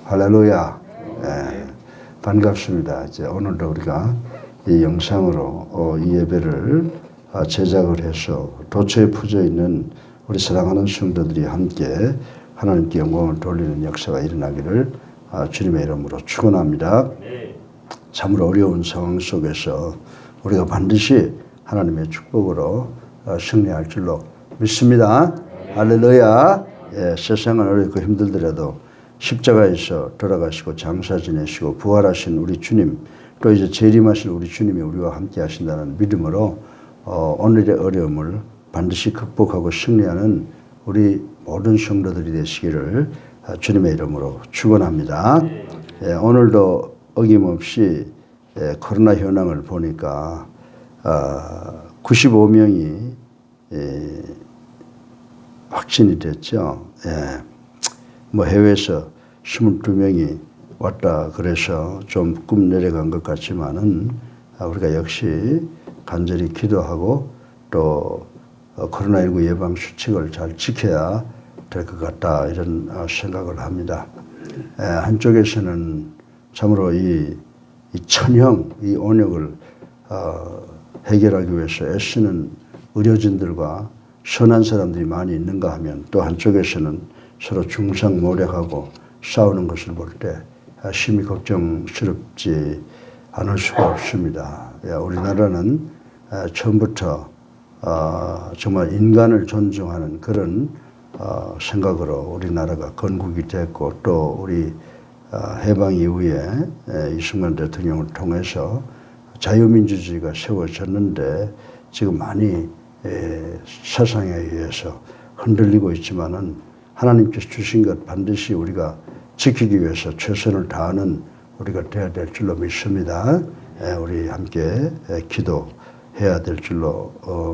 할렐루야. 예, 반갑습니다. 이제 오늘도 우리가 이 영상으로 이 예배를 제작을 해서 도처에 퍼져 있는 우리 사랑하는 성도들이 함께 하나님께 영광을 돌리는 역사가 일어나기를 주님의 이름으로 축원합니다. 참으로 어려운 상황 속에서 우리가 반드시 하나님의 축복으로 승리할 줄로 믿습니다. 할렐루야. 예, 세상은 어렵고 힘들더라도 십자가에서 돌아가시고 장사 지내시고 부활하신 우리 주님, 또 이제 재림하신 우리 주님이 우리와 함께 하신다는 믿음으로 오늘의 어려움을 반드시 극복하고 승리하는 우리 모든 성도들이 되시기를 주님의 이름으로 축원합니다. 예, 오늘도 어김없이 코로나 현황을 보니까 95명이 확진이 됐죠. 예. 뭐 해외에서 22명이 왔다 그래서 좀 꿈 내려간 것 같지만은 우리가 역시 간절히 기도하고 또 코로나19 예방 수칙을 잘 지켜야 될 것 같다 이런 생각을 합니다. 한쪽에서는 참으로 이 천형 이 온역을 해결하기 위해서 애쓰는 의료진들과 선한 사람들이 많이 있는가 하면 또 한쪽에서는 서로 중상모략하고 싸우는 것을 볼 때 심히 걱정스럽지 않을 수가 없습니다. 우리나라는 처음부터 정말 인간을 존중하는 그런 생각으로 우리나라가 건국이 됐고 또 우리 해방 이후에 이승만 대통령을 통해서 자유민주주의가 세워졌는데 지금 많이 사상에 의해서 흔들리고 있지만은 하나님께서 주신 것 반드시 우리가 지키기 위해서 최선을 다하는 우리가 되어야 될 줄로 믿습니다. 우리 함께 기도해야 될 줄로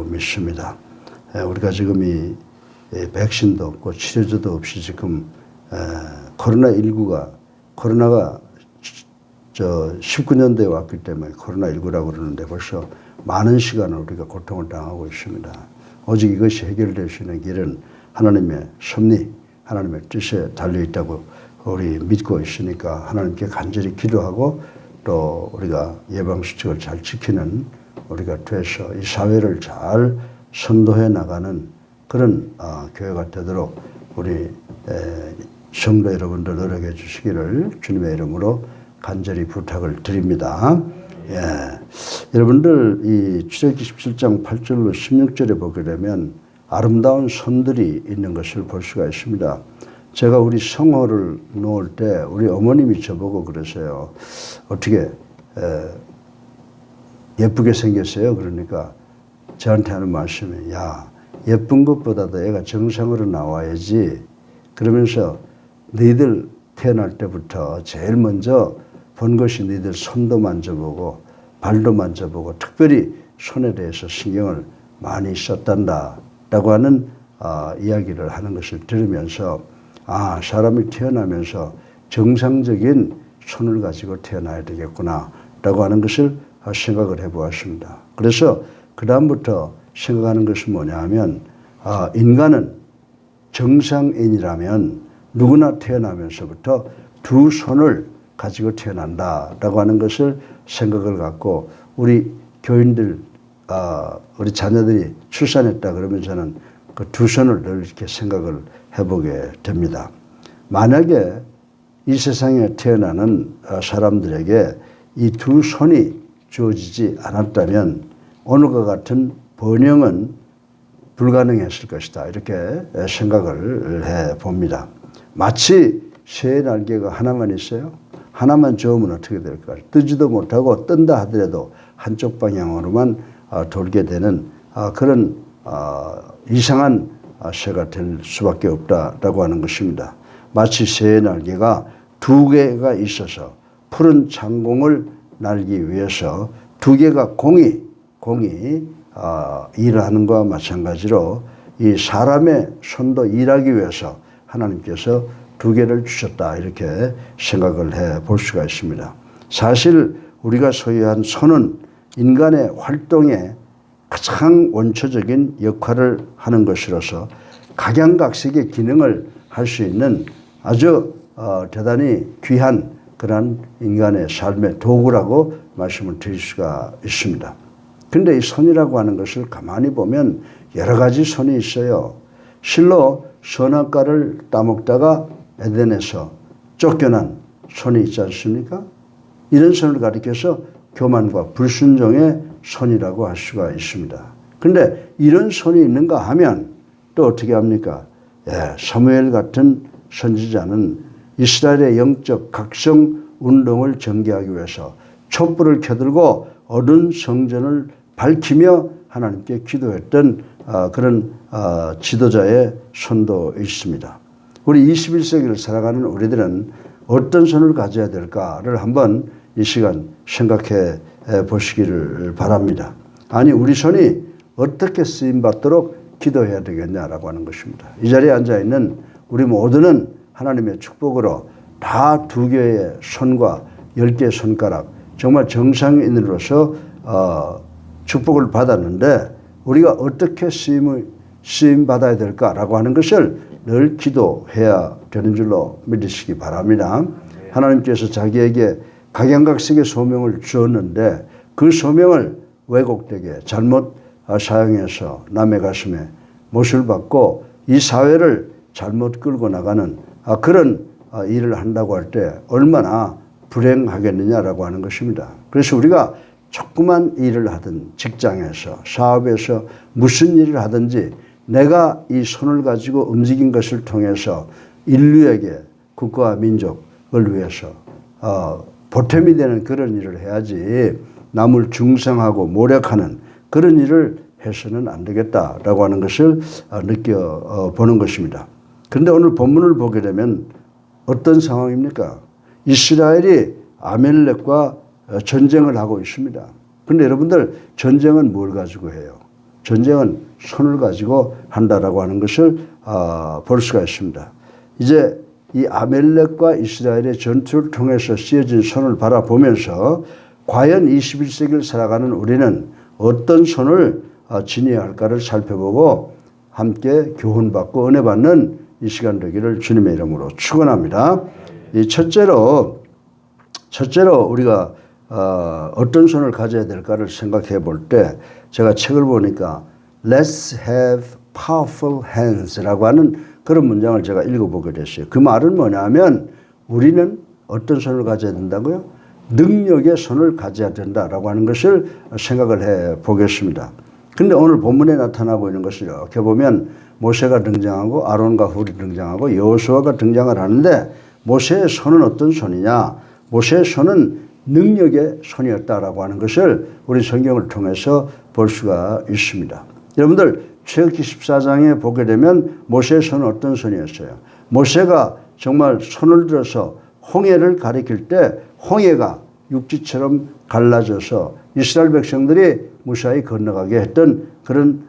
믿습니다. 우리가 지금 이 백신도 없고 치료제도 없이 지금 코로나가 19년대에 왔기 때문에 코로나19라고 그러는데 벌써 많은 시간을 우리가 고통을 당하고 있습니다. 오직 이것이 해결될 수 있는 길은 하나님의 섭리, 하나님의 뜻에 달려있다고 우리 믿고 있으니까 하나님께 간절히 기도하고 또 우리가 예방수칙을 잘 지키는 우리가 돼서 이 사회를 잘 선도해 나가는 그런 교회가 되도록 우리 성도 여러분들 노력해 주시기를 주님의 이름으로 간절히 부탁을 드립니다. 예. 여러분들 이 출애굽기 17장 8절로 16절에 보게 되면 아름다운 선들이 있는 것을 볼 수가 있습니다. 제가 우리 성호를 놓을 때 우리 어머님이 저보고 그러세요. 어떻게 예쁘게 생겼어요? 그러니까 저한테 하는 말씀이 야 예쁜 것보다도 애가 정상으로 나와야지. 그러면서 너희들 태어날 때부터 제일 먼저 본 것이 너희들 손도 만져보고 발도 만져보고 특별히 손에 대해서 신경을 많이 썼단다 라고 하는 이야기를 하는 것을 들으면서 사람이 태어나면서 정상적인 손을 가지고 태어나야 되겠구나 라고 하는 것을 생각을 해보았습니다. 그래서 그 다음부터 생각하는 것은 뭐냐 하면 인간은 정상인이라면 누구나 태어나면서부터 두 손을 가지고 태어난다라고 하는 것을 생각을 갖고 우리 교인들 우리 자녀들이 출산했다 그러면 저는 그 두 손을 늘 이렇게 생각을 해보게 됩니다. 만약에 이 세상에 태어나는 사람들에게 이 두 손이 주어지지 않았다면 오늘과 같은 번영은 불가능했을 것이다 이렇게 생각을 해봅니다. 마치 새의 날개가 하나만 있어요. 하나만 저으면 어떻게 될까? 뜨지도 못하고 뜬다 하더라도 한쪽 방향으로만 돌게 되는 그런 이상한 새가 될 수밖에 없다라고 하는 것입니다. 마치 새의 날개가 두 개가 있어서 푸른 창공을 날기 위해서 두 개가 공이 일을 하는 것과 마찬가지로 이 사람의 손도 일하기 위해서 하나님께서 두 개를 주셨다 이렇게 생각을 해볼 수가 있습니다. 사실 우리가 소유한 손은 인간의 활동에 가장 원초적인 역할을 하는 것이로서 각양각색의 기능을 할 수 있는 아주 대단히 귀한 그러한 인간의 삶의 도구라고 말씀을 드릴 수가 있습니다. 그런데 이 선이라고 하는 것을 가만히 보면 여러 가지 선이 있어요. 실로 선악과를 따먹다가 에덴에서 쫓겨난 선이 있지 않습니까? 이런 선을 가리켜서 교만과 불순종의 선이라고 할 수가 있습니다. 그런데 이런 선이 있는가 하면 또 어떻게 합니까? 사무엘 같은 선지자는 이스라엘의 영적 각성 운동을 전개하기 위해서 촛불을 켜들고 어두운 성전을 밝히며 하나님께 기도했던 그런 지도자의 선도 있습니다. 우리 21세기를 살아가는 우리들은 어떤 선을 가져야 될까를 한번 이 시간 생각해 보시기를 바랍니다. 아니 우리 손이 어떻게 쓰임받도록 기도해야 되겠냐라고 하는 것입니다. 이 자리에 앉아있는 우리 모두는 하나님의 축복으로 다 2개의 손과 10개의 손가락 정말 정상인으로서 축복을 받았는데 우리가 어떻게 쓰임받아야 될까라고 하는 것을 늘 기도해야 되는 줄로 믿으시기 바랍니다. 하나님께서 자기에게 각양각색의 소명을 주었는데 그 소명을 왜곡되게 잘못 사용해서 남의 가슴에 못을 박고 이 사회를 잘못 끌고 나가는 그런 일을 한다고 할 때 얼마나 불행하겠느냐라고 하는 것입니다. 그래서 우리가 조그만 일을 하든 직장에서 사업에서 무슨 일을 하든지 내가 이 손을 가지고 움직인 것을 통해서 인류에게 국가와 민족을 위해서 보탬이 되는 그런 일을 해야지 남을 중상하고 모략하는 그런 일을 해서는 안 되겠다라고 하는 것을 느껴보는 것입니다. 그런데 오늘 본문을 보게 되면 어떤 상황입니까? 이스라엘이 아멜렉과 전쟁을 하고 있습니다. 그런데 여러분들 전쟁은 뭘 가지고 해요? 전쟁은 손을 가지고 한다라고 하는 것을 볼 수가 있습니다. 이제 이 아멜렉과 이스라엘의 전투를 통해서 쓰여진 손을 바라보면서 과연 21세기를 살아가는 우리는 어떤 손을 지녀야 할까를 살펴보고 함께 교훈받고 은혜받는 이 시간 되기를 주님의 이름으로 축원합니다. 이 첫째로 우리가 어떤 손을 가져야 될까를 생각해 볼 때 제가 책을 보니까 Let's have powerful hands라고 하는 그런 문장을 제가 읽어보게 됐어요. 그 말은 뭐냐면 우리는 어떤 손을 가져야 된다고요? 능력의 손을 가져야 된다라고 하는 것을 생각을 해 보겠습니다. 그런데 오늘 본문에 나타나고 있는 것을 이렇게 보면 모세가 등장하고 아론과 훌이 등장하고 여호수아가 등장을 하는데 모세의 손은 어떤 손이냐? 모세의 손은 능력의 손이었다라고 하는 것을 우리 성경을 통해서 볼 수가 있습니다. 여러분들 출애굽기 14장에 보게 되면 모세의 손은 어떤 손이었어요? 모세가 정말 손을 들어서 홍해를 가리킬 때 홍해가 육지처럼 갈라져서 이스라엘 백성들이 무사히 건너가게 했던 그런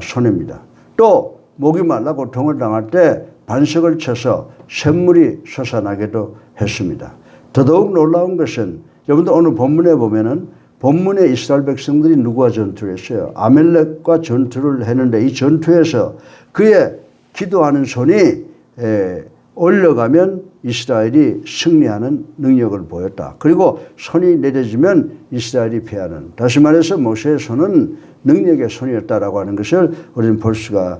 손입니다. 또 목이 말라 고통을 당할 때 반석을 쳐서 샘물이 솟아나게도 했습니다. 더더욱 놀라운 것은 여러분들 오늘 본문에 보면은 본문에 이스라엘 백성들이 누구와 전투를 했어요? 아멜렉과 전투를 했는데 이 전투에서 그의 기도하는 손이 올려가면 이스라엘이 승리하는 능력을 보였다. 그리고 손이 내려지면 이스라엘이 패하는. 다시 말해서 모세의 손은 능력의 손이었다라고 하는 것을 우리는 볼 수가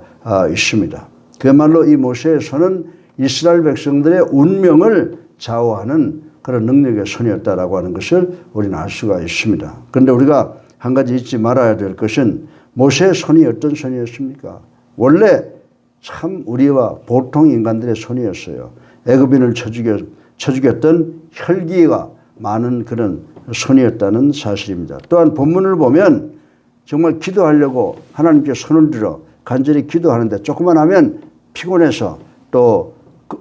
있습니다. 그야말로 이 모세의 손은 이스라엘 백성들의 운명을 좌우하는 그런 능력의 손이었다라고 하는 것을 우리는 알 수가 있습니다. 그런데 우리가 한 가지 잊지 말아야 될 것은 모세의 손이 어떤 손이었습니까? 원래 참 우리와 보통 인간들의 손이었어요. 애굽인을 쳐 죽였던 혈기가 많은 그런 손이었다는 사실입니다. 또한 본문을 보면 정말 기도하려고 하나님께 손을 들어 간절히 기도하는데 조금만 하면 피곤해서 또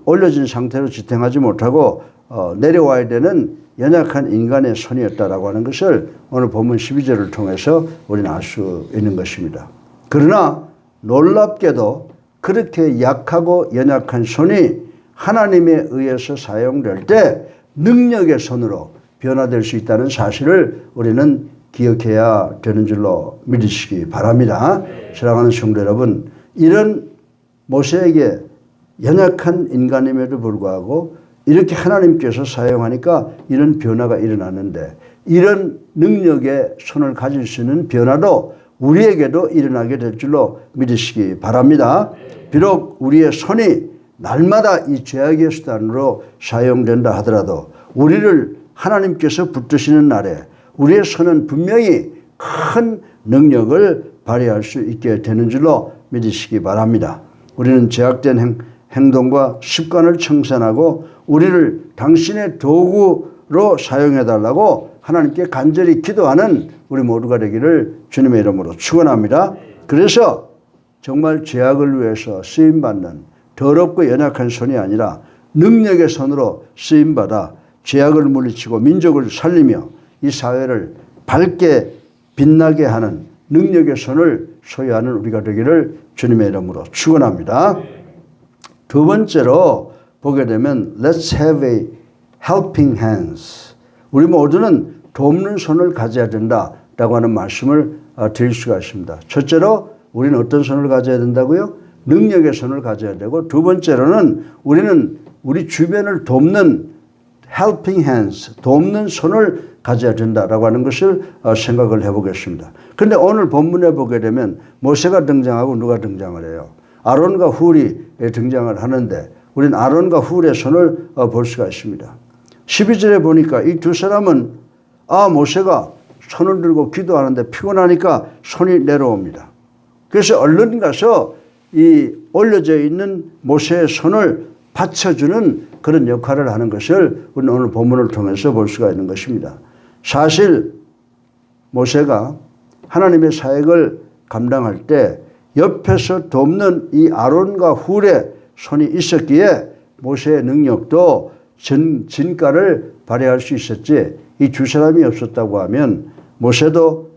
올려진 상태로 지탱하지 못하고 내려와야 되는 연약한 인간의 손이었다라고 하는 것을 오늘 본문 12절을 통해서 우리는 알 수 있는 것입니다. 그러나 놀랍게도 그렇게 약하고 연약한 손이 하나님에 의해서 사용될 때 능력의 손으로 변화될 수 있다는 사실을 우리는 기억해야 되는 줄로 믿으시기 바랍니다. 사랑하는 성도 여러분, 이런 모세에게 연약한 인간임에도 불구하고 이렇게 하나님께서 사용하니까 이런 변화가 일어났는데 이런 능력의 손을 가질 수 있는 변화도 우리에게도 일어나게 될 줄로 믿으시기 바랍니다. 비록 우리의 손이 날마다 이 죄악의 수단으로 사용된다 하더라도 우리를 하나님께서 붙드시는 날에 우리의 손은 분명히 큰 능력을 발휘할 수 있게 되는 줄로 믿으시기 바랍니다. 우리는 죄악된 행동과 습관을 청산하고 우리를 당신의 도구로 사용해달라고 하나님께 간절히 기도하는 우리 모두가 되기를 주님의 이름으로 축원합니다. 그래서 정말 죄악을 위해서 쓰임받는 더럽고 연약한 손이 아니라 능력의 손으로 쓰임받아 죄악을 물리치고 민족을 살리며 이 사회를 밝게 빛나게 하는 능력의 손을 소유하는 우리가 되기를 주님의 이름으로 축원합니다. 두 번째로 보게 되면 Let's have a helping hands. 우리 모두는 돕는 손을 가져야 된다라고 하는 말씀을 드릴 수가 있습니다. 첫째로 우리는 어떤 손을 가져야 된다고요? 능력의 손을 가져야 되고 두 번째로는 우리는 우리 주변을 돕는 helping hands, 돕는 손을 가져야 된다라고 하는 것을 생각을 해보겠습니다. 그런데 오늘 본문에 보게 되면 모세가 등장하고 누가 등장을 해요? 아론과 훌이 등장을 하는데 우리는 아론과 훌의 손을 볼 수가 있습니다. 12절에 보니까 이 두 사람은 모세가 손을 들고 기도하는데 피곤하니까 손이 내려옵니다. 그래서 얼른 가서 이 올려져 있는 모세의 손을 받쳐주는 그런 역할을 하는 것을 우리는 오늘 본문을 통해서 볼 수가 있는 것입니다. 사실 모세가 하나님의 사역을 감당할 때 옆에서 돕는 이 아론과 훌의 손이 있었기에 모세의 능력도 진가를 발휘할 수 있었지 이 두 사람이 없었다고 하면 모세도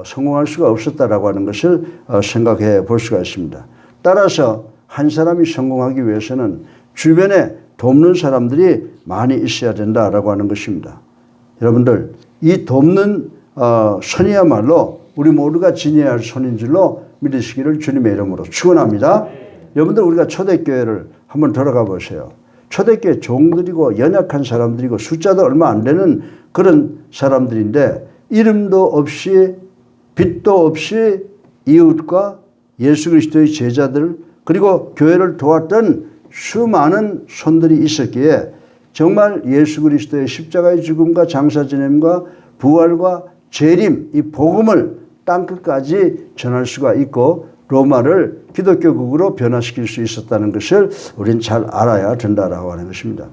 성공할 수가 없었다라고 하는 것을 생각해 볼 수가 있습니다. 따라서 한 사람이 성공하기 위해서는 주변에 돕는 사람들이 많이 있어야 된다라고 하는 것입니다. 여러분들 이 돕는 손이야말로 우리 모두가 지녀야 할 손인 줄로 믿으시기를 주님의 이름으로 축원합니다. 여러분들 우리가 초대교회를 한번 들어가 보세요. 초대교회 종들이고 연약한 사람들이고 숫자도 얼마 안 되는 그런 사람들인데 이름도 없이 빛도 없이 이웃과 예수 그리스도의 제자들 그리고 교회를 도왔던 수많은 손들이 있었기에 정말 예수 그리스도의 십자가의 죽음과 장사 지냄과 부활과 재림 이 복음을 땅끝까지 전할 수가 있고 로마를 기독교국으로 변화시킬 수 있었다는 것을 우리는 잘 알아야 된다라고 하는 것입니다.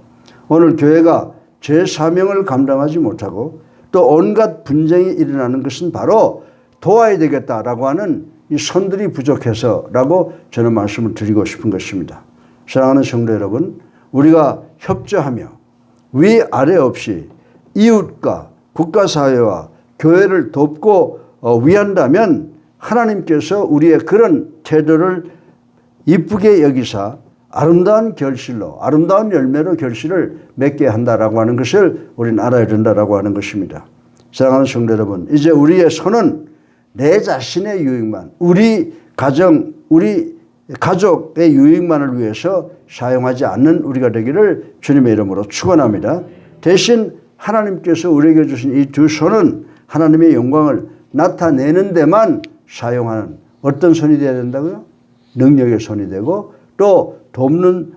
오늘 교회가 제 사명을 감당하지 못하고 또 온갖 분쟁이 일어나는 것은 바로 도와야 되겠다라고 하는 이 손들이 부족해서라고 저는 말씀을 드리고 싶은 것입니다. 사랑하는 성도 여러분, 우리가 협조하며 위아래 없이 이웃과 국가사회와 교회를 돕고 위한다면 하나님께서 우리의 그런 태도를 이쁘게 여기사 아름다운 결실로 아름다운 열매로 결실을 맺게 한다라고 하는 것을 우리는 알아야 된다라고 하는 것입니다. 사랑하는 성도 여러분, 이제 우리의 손은 내 자신의 유익만, 우리 가정, 우리 가족의 유익만을 위해서 사용하지 않는 우리가 되기를 주님의 이름으로 축원합니다. 대신 하나님께서 우리에게 주신 이 두 손은 하나님의 영광을 나타내는 데만 사용하는 어떤 손이 되어야 된다고요? 능력의 손이 되고 또 돕는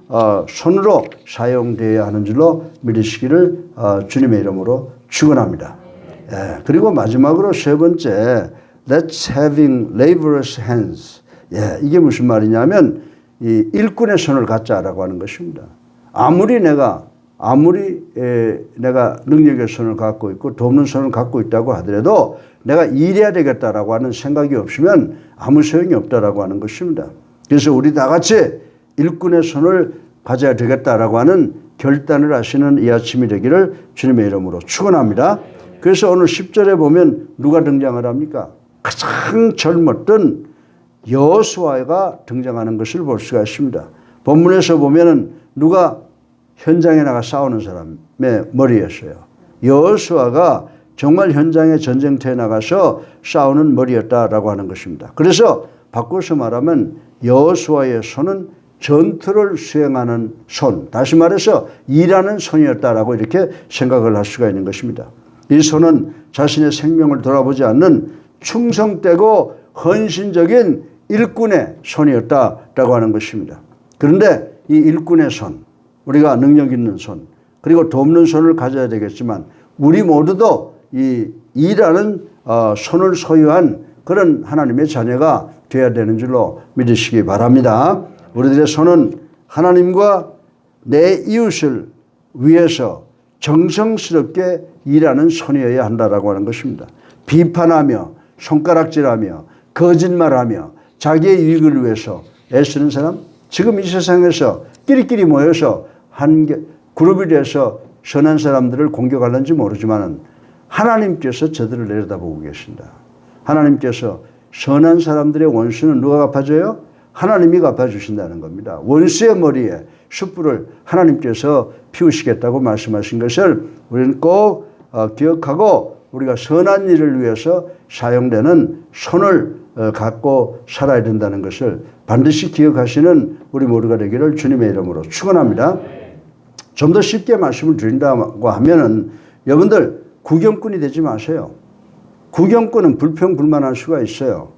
손으로 사용되어야 하는 줄로 믿으시기를 주님의 이름으로 축원합니다. 그리고 마지막으로 세 번째 Let's having laborious hands. 이게 무슨 말이냐면 이 일꾼의 손을 갖자라고 하는 것입니다. 아무리 내가 능력의 손을 갖고 있고 돕는 손을 갖고 있다고 하더라도 내가 일해야 되겠다라고 하는 생각이 없으면 아무 소용이 없다라고 하는 것입니다. 그래서 우리 다 같이 일꾼의 손을 가져야 되겠다라고 하는 결단을 하시는 이 아침이 되기를 주님의 이름으로 축원합니다. 그래서 오늘 10절에 보면 누가 등장을 합니까? 가장 젊었던 여호수아가 등장하는 것을 볼 수가 있습니다. 본문에서 보면은 누가 현장에 나가 싸우는 사람의 머리였어요. 여호수아가 정말 현장의 전쟁터에 나가서 싸우는 머리였다라고 하는 것입니다. 그래서 바꿔서 말하면 여호수아의 손은 전투를 수행하는 손, 다시 말해서 일하는 손이었다라고 이렇게 생각을 할 수가 있는 것입니다. 이 손은 자신의 생명을 돌아보지 않는 충성되고 헌신적인 일꾼의 손이었다라고 하는 것입니다. 그런데 이 일꾼의 손, 우리가 능력 있는 손, 그리고 돕는 손을 가져야 되겠지만 우리 모두도 이 일하는 손을 소유한 그런 하나님의 자녀가 되어야 되는 줄로 믿으시기 바랍니다. 우리들의 손은 하나님과 내 이웃을 위해서 정성스럽게 일하는 손이어야 한다라고 하는 것입니다. 비판하며 손가락질하며 거짓말하며 자기의 이익을 위해서 애쓰는 사람, 지금 이 세상에서 끼리끼리 모여서 한 그룹이 돼서 선한 사람들을 공격하는지 모르지만 하나님께서 저들을 내려다보고 계신다. 하나님께서 선한 사람들의 원수는 누가 갚아줘요? 하나님이 갚아주신다는 겁니다. 원수의 머리에 숯불을 하나님께서 피우시겠다고 말씀하신 것을 우리는 꼭 기억하고 우리가 선한 일을 위해서 사용되는 손을 갖고 살아야 된다는 것을 반드시 기억하시는 우리 모두가 되기를 주님의 이름으로 축원합니다. 좀 더 쉽게 말씀을 드린다고 하면은 여러분들 구경꾼이 되지 마세요. 구경꾼은 불평불만할 수가 있어요.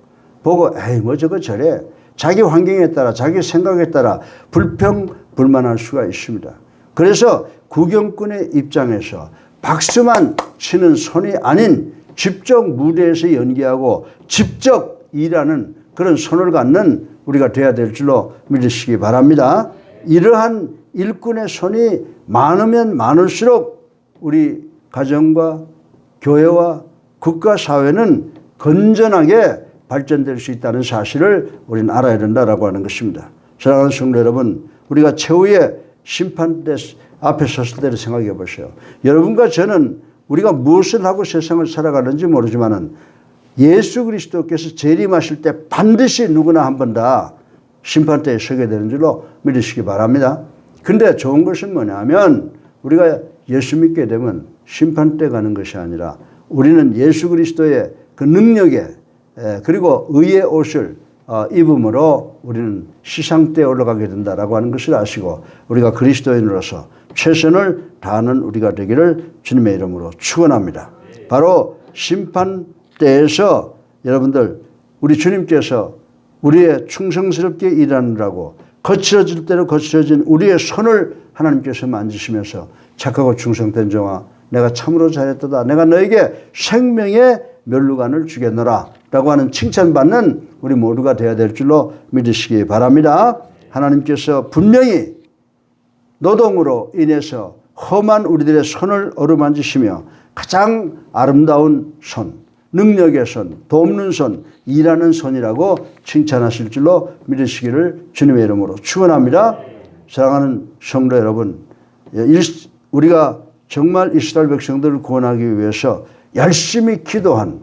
보고 에이 뭐 저거 저래. 자기 환경에 따라 자기 생각에 따라 불평불만할 수가 있습니다. 그래서 구경꾼의 입장에서 박수만 치는 손이 아닌 직접 무대에서 연기하고 직접 일하는 그런 손을 갖는 우리가 되어야 될 줄로 믿으시기 바랍니다. 이러한 일꾼의 손이 많으면 많을수록 우리 가정과 교회와 국가 사회는 건전하게 발전될 수 있다는 사실을 우리는 알아야 된다라고 하는 것입니다. 사랑하는 성도 여러분, 우리가 최후의 심판대 앞에 섰을 때를 생각해 보세요. 여러분과 저는 우리가 무엇을 하고 세상을 살아가는지 모르지만은 예수 그리스도께서 재림하실 때 반드시 누구나 한 번 다 심판대에 서게 되는 줄로 믿으시기 바랍니다. 근데 좋은 것은 뭐냐면 우리가 예수 믿게 되면 심판대 가는 것이 아니라 우리는 예수 그리스도의 그 능력에 그리고 의의 옷을 입음으로 우리는 시상대에 올라가게 된다라고 하는 것을 아시고 우리가 그리스도인으로서 최선을 다하는 우리가 되기를 주님의 이름으로 축원합니다. 바로 심판대에서 여러분들 우리 주님께서 우리의 충성스럽게 일하느라고 거칠어질 대로 거칠어진 우리의 손을 하나님께서 만지시면서 착하고 충성된 종아 내가 참으로 잘했도다. 내가 너에게 생명의 멸루관을 주겠노라 라고 하는 칭찬받는 우리 모두가 되어야 될 줄로 믿으시기 바랍니다. 하나님께서 분명히 노동으로 인해서 험한 우리들의 손을 어루만지시며 가장 아름다운 손, 능력의 손, 돕는 손, 일하는 손이라고 칭찬하실 줄로 믿으시기를 주님의 이름으로 축원합니다. 사랑하는 성도 여러분, 우리가 정말 이스라엘 백성들을 구원하기 위해서 열심히 기도한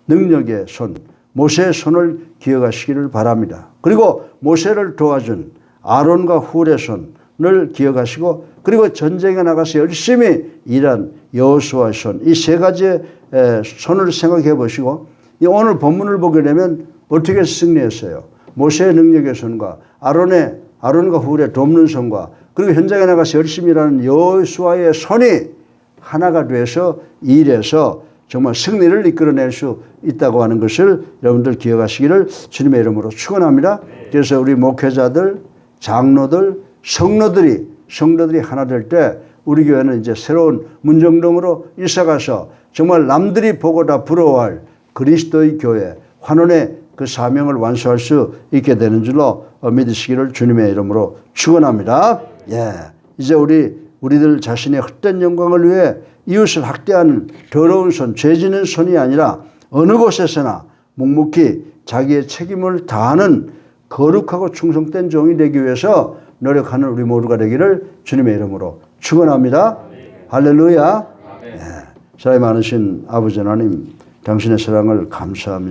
능력의 손, 모세의 손을 기억하시기를 바랍니다. 그리고 모세를 도와준 아론과 훌의 손을 기억하시고 그리고 전쟁에 나가서 열심히 일한 여호수아의 손, 이 세 가지의 손을 생각해 보시고 오늘 본문을 보게 되면 어떻게 승리했어요? 모세의 능력의 손과 아론과 훌의 돕는 손과 그리고 현장에 나가서 열심히 일하는 여호수아의 손이 하나가 돼서 일해서 정말 승리를 이끌어낼 수 있다고 하는 것을 여러분들 기억하시기를 주님의 이름으로 축원합니다. 그래서 우리 목회자들, 장로들, 성도들이 하나 될 때 우리 교회는 이제 새로운 문정동으로 이사가서 정말 남들이 보고 다 부러워할 그리스도의 교회, 환원의 그 사명을 완수할 수 있게 되는 줄로 믿으시기를 주님의 이름으로 축원합니다. 예, 이제 우리들 자신의 헛된 영광을 위해 이웃을 학대하는 더러운 손, 죄지는 손이 아니라 어느 곳에서나 묵묵히 자기의 책임을 다하는 거룩하고 충성된 종이 되기 위해서 노력하는 우리 모두가 되기를 주님의 이름으로 축원합니다. 할렐루야. 예, 사랑이 많으신 아버지 하나님, 당신의 사랑을 감사합니다.